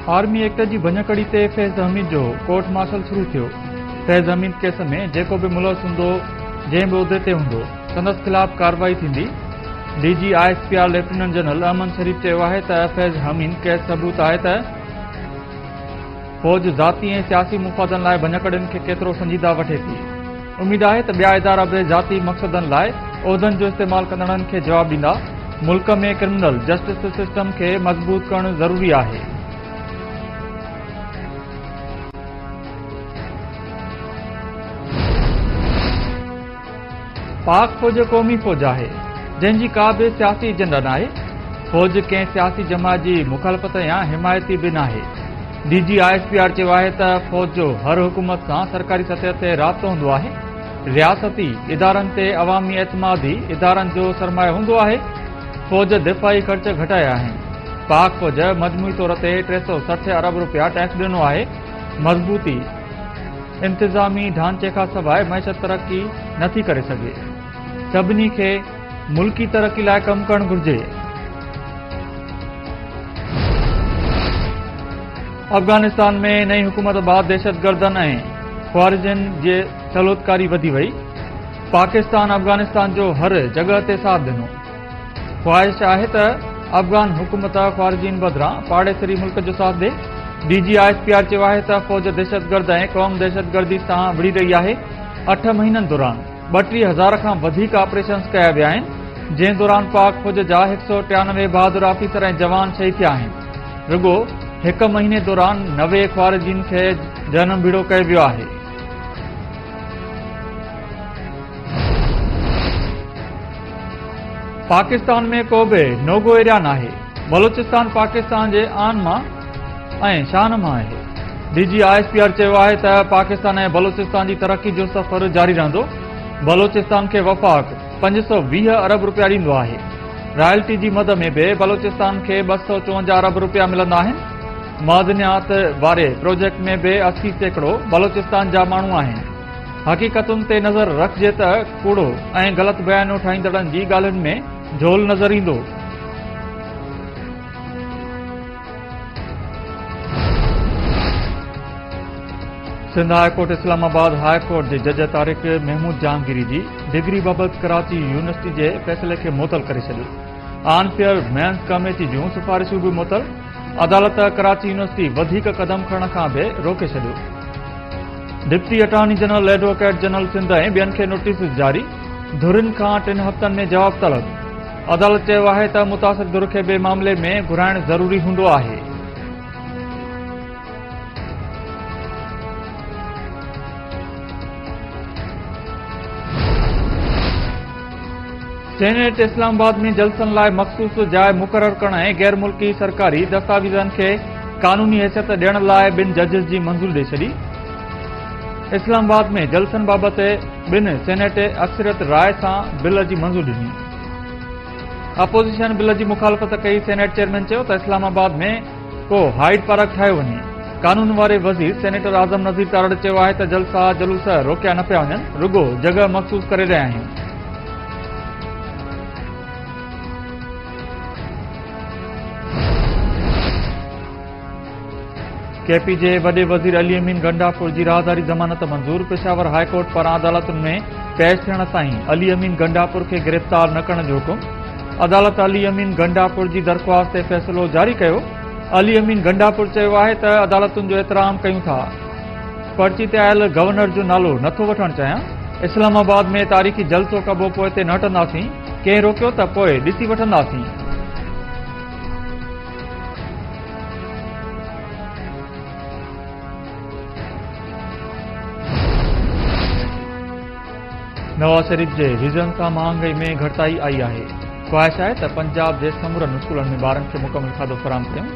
Army act जी भञकड़ी ते फैज़ हमीद जो court martial शुरू थियो। फैज़ हमीद केस में जेको भी मुलज़ हूंदो जंहिं बि उहिदे ते हूंदो संदसि खिलाफ़ कार्रवाई थींदी। डीजी ISPR लेफ्टिनेंट जनरल अमन शरीफ चयो आहे त फैज़ हमीद केस सबूत आहे त फौज ज़ाती ऐं सियासी मुफ़ादनि लाइ भञकड़ियुनि खे केतिरो संजीदा वठे थी। उमीद आहे त ॿिया इदारा बि ज़ाती मक़सदनि लाइ उहिदनि जो इस्तेमालु कंदड़नि खे जवाब ॾींदा। मुल्क में क्रिमिनल जस्टिस सिस्टम खे मज़बूत करणु ज़रूरी आहे। पाक फौज क़ौमी फौज आहे जंहिंजी का बि सियासी एजेंडा नाहे। फौज कंहिं सियासी जमात जी मुखालफ़त या हिमायती बि नाहे। डीजी ISPR चयो आहे त फौज जो हर हुकूमत सां सरकारी सतह ते राब्तो हूंदो आहे। रियासती इदारनि ते अवामी एतमादी इदारनि जो सरमायो हूंदो आहे। फौज दिफ़ाई ख़र्च घटाया आहिनि। पाक फौज मजमूई तौर ते 360 अरब रुपया टैक्स ॾिनो आहे। मज़बूती इंतिज़ामी ढांचे खां सवाइ मईशत तरक़ी नथी करे सघे। सभिनी खे मुल्की तरक़ी लाइ कमु करणु घुर्जे। अफ़गानिस्तान में नई हुकूमत बाद दहशतगर्दनि ऐं ख़्वारिजनि जे सलोतकारी वधी वई। पाकिस्तान अफ़गानिस्तान जो हर जॻह ते साथ ॾिनो। ख़्वाहिश आहे त अफ़गान हुकूमत ख़्वारिजीन बदिरां पाड़ेसरी मुल्क जो साथ ॾे। डीजी ISPR चयो आहे त फौज दहशतगर्द ऐं क़ौम दहशतगर्दी सां विढ़ी रही आहे। 8 महीननि दौरान 32,000 खां वधीक ऑपरेशन्स कया विया आहिनि, जंहिं दौरान पाक फौज जा 193 बहादुर ऑफिसर ऐं जवान शहीद थिया आहिनि। रुगो 1 महीने दौरान 90 ख़्वारिजीन खे जनम भीड़ो कयो वियो आहे। पाकिस्तान में को बि नोगो एरिया नाहे। बलूचिस्तान पाकिस्तान जे आन मां ऐं शान मां आहे। डीजी ISPR चयो आहे त पाकिस्तान ऐं बलूचिस्तान जी तरक़ी जो सफ़र जारी रहंदो। बलूचिस्तान खे वफ़ाक़ 520 अरब रुपया ॾींदो आहे। रॉयल्टी जी मद में बि बलूचिस्तान खे 254 अरब रुपया मिलंदा आहिनि। मादनियात वारे प्रोजेक्ट में बि 80% बलूचिस्तान जा माण्हू आहिनि। हक़ीक़तुनि ते नज़र रखिजे त कूड़ो ऐं ग़लति बयानो ठाहींदड़नि जी ॻाल्हियुनि में झोल नज़र ईंदो। सिंध हाईकोर्ट इस्लामाबाद हाईकोर्ट जे जज तारिक महमूद जहांगीरी जी डिग्री बाबति कराची यूनिवर्सिटी जे फ़ैसिले खे मुअतल करे छॾियो। आन फेयर मेंस कमेटी जूं सिफ़ारिशूं बि मुअतल। अदालत कराची यूनिवर्सिटी वधीक क़दम खणण खां बि रोके छॾियो। Deputy attorney general advocate general Sindh ऐं ॿियनि खे नोटिस जारी। धुरिन खां 3 हफ़्तनि में जवाब तलब। अदालत चयो आहे त मुतासिर धुर खे बि मामले में घुराइण ज़रूरी हूंदो आहे। सेनेट इस्लामाबाद में जलसनि लाइ मख़सूस जाइ मुक़रर करण ऐं गैर मुल्की सरकारी दस्तावेज़नि खे क़ानूनी हैसियत ॾियण लाइ 2 जजिस जी मंज़ूरी ॾेई छॾी। इस्लामाबाद में जलसनि बाबति 2 सेनेट अक्सरियत राय सां बिल जी मंज़ूरी ॾिनी। अपोज़िशन बिल जी मुखालफ़त कई। सेनेट चेयरमैन चयो त इस्लामाबाद में को हाइड पार्क ठाहियो वञे। कानून वारे वज़ीर सेनेटर आज़म नज़ीर तारड़ चयो आहे त जलसा जलूस रोकिया न पिया वञनि, रुगो जॻह मख़सूस करे रहिया आहियूं। KP जे वॾे वज़ीर अली अमीन गंडापुर जी राहदारी ज़मानत मंज़ूर। पेशावर हाईकोर्ट पारां अदालतुनि में पेश थियण ताईं अली अमीन गंडापुर खे गिरफ़्तार न करण जो हुकुम। अदालत अली अमीन गंडापुर जी दरख़्वास्त ते फ़ैसिलो जारी कयो। अली अमीन गंडापुर चयो आहे त अदालतुनि जो एतिराम कयूं था। पर्ची ते आयल गवर्नर जो नालो नथो वठणु चाहियां। इस्लामाबाद में तारीख़ी जलसो कबो पोइ ते न हटंदासीं। कंहिं रोकियो त पोइ ॾिसी वठंदासीं। नवाज़ शरीफ जे विज़न सां महांगाई में घटिताई आई आहे। ख़्वाहिश आहे त पंजाब जे समूरनि स्कूलनि में ॿारनि खे मुकमल खाधो फ़राहम कयूं।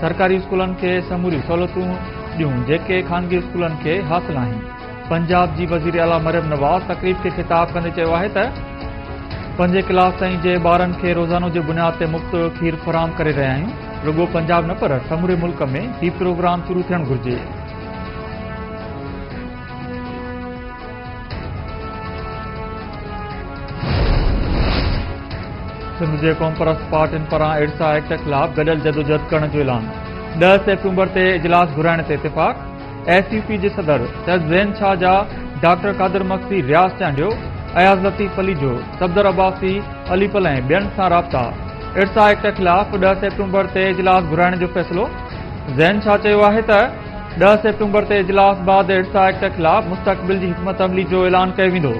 सरकारी स्कूलनि खे समूरी सहूलियतूं ॾियूं जेके ख़ानगी स्कूलनि खे हासिल आहिनि। पंजाब जी वज़ीर आला मरियम नवाज़ तक़रीब खे ख़िताब कंदे चयो आहे त 5 क्लास ताईं जे ॿारनि खे रोज़ानो जे बुनियाद ते मुफ़्त खीर फ़राहम करे रहिया आहियूं। रुगो पंजाब न पर समूरे मुल्क में हीउ प्रोग्राम शुरू थियणु घुर्जे। सिंध जे कॉमपर्स पार्टियुनि पारां इरसा एक्ट खिलाफ़ गॾियल जदोजहद करण जो ऐलान। 10 सेप्टेम्बर ते इजलास घुराइण ते इत्तेफ़ाक़। SUP जे सदर सैयद ज़ैन शाह जा डॉक्टर कादिर मक्सी रियाज़ चांडियो, अयाज़ लतीफ़ अली जो सफदर अब्बासी अलीपल ऐं ॿियनि सां राब्ता। इरसा एक्ट खिलाफ़ 10 सेप्टेम्बर ते इजलास घुराइण जो फ़ैसिलो। ज़ैन शाह चयो आहे त 10 सेप्टेम्बर ते इजलास बाद इरसा एक्ट खिलाफ़ मुस्तक़बिल जी हिकमत अमली जो ऐलान कयो वेंदो।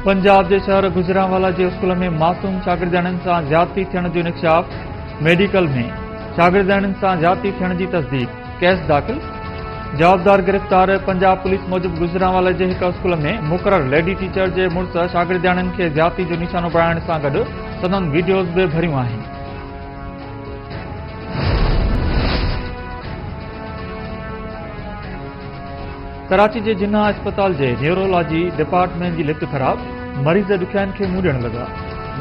पंजाब जे शहर गुजरांवाला जे स्कूल में मासूम शागिर्दनि सां ज्यादती थियण जो इंकशाफ। मेडिकल में शागिर्दनि सां ज्यादती थियण जी तस्दीक। केस दाख़िल। जवाबदार गिरफ़्तार। पंजाब पुलिस मूजिब गुजरांवाला जे हिक स्कूल में मुक़रर लेडी टीचर जे मुड़िस शागिर्दनि खे ज्यादती जो निशानो बणाइण सां गॾु संदन वीडियोज़ बि भरियूं आहिनि। कराची जे जिन्ना अस्पताल जे न्यूरोलॉजी डिपार्टमेंट जी लिफ्ट ख़राब। मरीज़ ॾुखियाईनि खे मुंहुं ॾियण लॻा।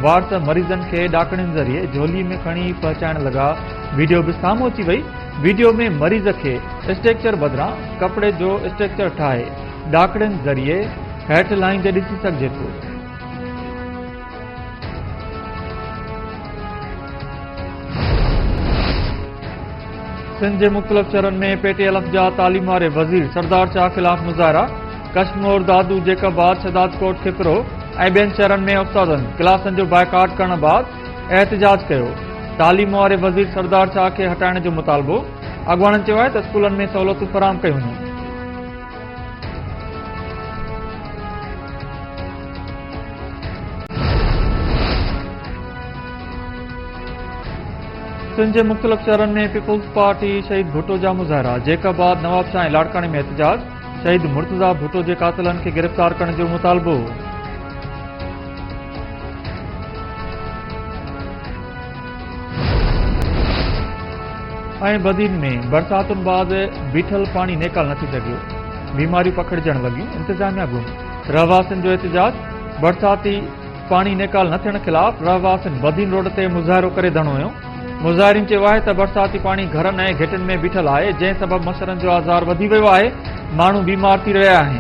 वार्स मरीज़नि खे ॾाकणियुनि ज़रिए झोली में खणी पहुचाइण लॻा। वीडियो बि साम्हूं अची वई। वीडियो में मरीज़ खे स्ट्रक्चर बदिरां कपिड़े जो स्ट्रक्चर ठाहे ॾाकड़ियुनि ज़रिए हेठि लाहींदे ॾिसी सघिजे थो। सिंध जे मुख़्तलिफ़ शहरनि में पेटीएल अफ़जा तालीम वारे वज़ीर सरदार शाह ख़िलाफ़ मुज़ाहिरा। कश्मीर दादू जेकाबाद शदादकोट खिपरो ऐं ॿियनि शहरनि में उस्तादनि क्लासनि जो बाइकाट करण बाद एहतिजाज कयो। तालीम वारे वज़ीर सरदार शाह खे हटाइण जो मुतालबो। अॻवाननि चयो आहे त स्कूलनि में सहूलियतूं फ़राहम कयूं वञनि। सिंध जे मुख़्तलिफ़ शहरनि में पीपुल्स पार्टी शहीद भुट्टो जा मुज़ाहिरा। जेकाबाद नवाबशाह ऐं लाड़कानी में एहतिजाज। शहीद मुर्तज़ा भुट्टो जे कातिलनि खे गिरफ़्तार करण जो मुतालबो। ऐं बदीन में बरसातुनि बाद बीठल पाणी नेकाल नथी सघियो। बीमारियूं पखिड़जण लॻियूं। इंतिज़ामिया गुम। रहवासियुनि जो एहतिजाज। बरसाती पाणी नेकाल न थियण ख़िलाफ़ रहवासियुनि बदीन रोड ते मुज़ाहिरो करे धरणो हुयो। मुज़ाहिरीन चयो आहे त बरसाती पाणी घरनि ऐं घिटियुनि में बीठल आहे, जंहिं सबबि मच्छरनि जो आज़ार वधी वियो आहे। माण्हू बीमार थी रहिया आहिनि।